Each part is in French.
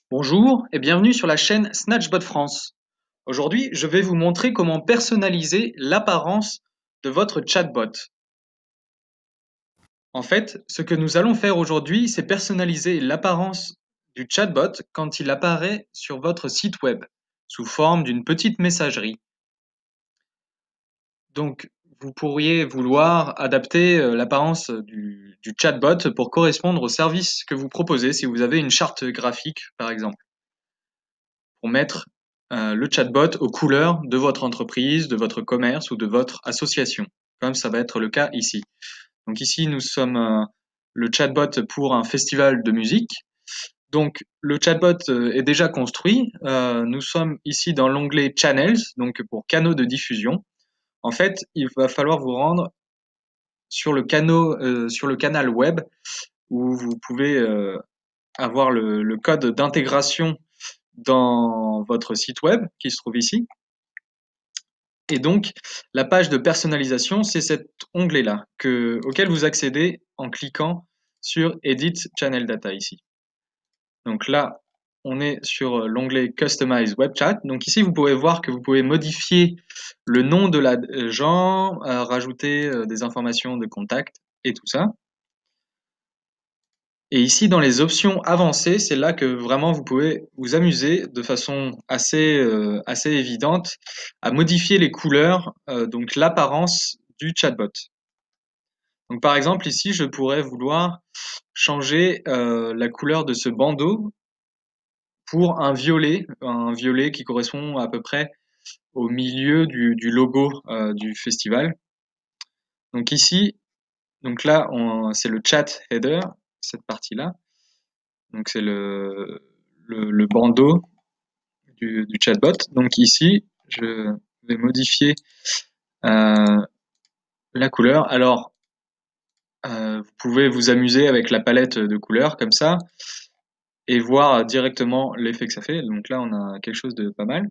Bonjour et bienvenue sur la chaîne Snatchbot France. Aujourd'hui, je vais vous montrer comment personnaliser l'apparence de votre chatbot. En fait, ce que nous allons faire aujourd'hui, c'est personnaliser l'apparence du chatbot quand il apparaît sur votre site web, sous forme d'une petite messagerie. Donc, vous pourriez vouloir adapter l'apparence du chatbot pour correspondre au service que vous proposez si vous avez une charte graphique, par exemple. Pour mettre le chatbot aux couleurs de votre entreprise, de votre commerce ou de votre association, comme ça va être le cas ici. Donc ici, nous sommes le chatbot pour un festival de musique. Donc le chatbot est déjà construit. Nous sommes ici dans l'onglet Channels, donc pour canaux de diffusion. En fait, il va falloir vous rendre sur sur le canal web où vous pouvez avoir le code d'intégration dans votre site web qui se trouve ici. Et donc, la page de personnalisation, c'est cet onglet-là auquel vous accédez en cliquant sur Edit Channel Data ici. Donc là, on est sur l'onglet Customize Web Chat. Donc ici, vous pouvez voir que vous pouvez modifier le nom de l'agent, rajouter des informations de contact et tout ça. Et ici, dans les options avancées, c'est là que vraiment vous pouvez vous amuser de façon assez évidente à modifier les couleurs, donc l'apparence du chatbot. Donc par exemple, ici, je pourrais vouloir changer la couleur de ce bandeau pour un violet qui correspond à peu près au milieu du logo du festival. Donc ici, donc là, c'est le chat header, cette partie-là. Donc c'est le bandeau du chatbot. Donc ici, je vais modifier euh, la couleur. Alors, vous pouvez vous amuser avec la palette de couleurs comme ça et voir directement l'effet que ça fait. Donc là, on a quelque chose de pas mal.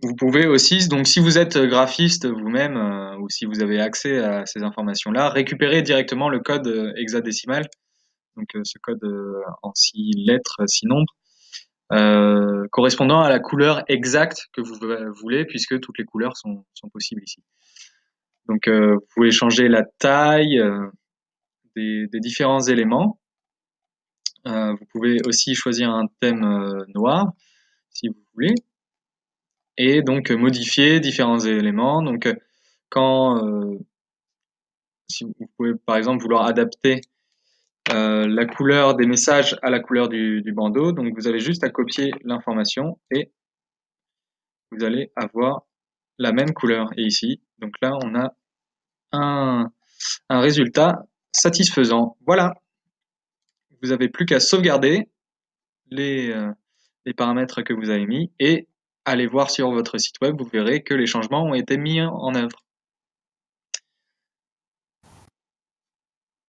Vous pouvez aussi, donc si vous êtes graphiste vous-même ou si vous avez accès à ces informations-là, récupérer directement le code hexadécimal, donc ce code en 6 lettres, 6 nombres, correspondant à la couleur exacte que vous voulez, puisque toutes les couleurs sont possibles ici. Donc, vous pouvez changer la taille des différents éléments. Vous pouvez aussi choisir un thème noir, si vous voulez, et donc modifier différents éléments. Donc, quand si vous pouvez par exemple vouloir adapter la couleur des messages à la couleur du bandeau, donc vous avez juste à copier l'information et vous allez avoir la même couleur. Et ici, donc là, on a un, un résultat satisfaisant. Voilà, vous n'avez plus qu'à sauvegarder les, euh, les paramètres que vous avez mis et aller voir sur votre site web, vous verrez que les changements ont été mis en œuvre.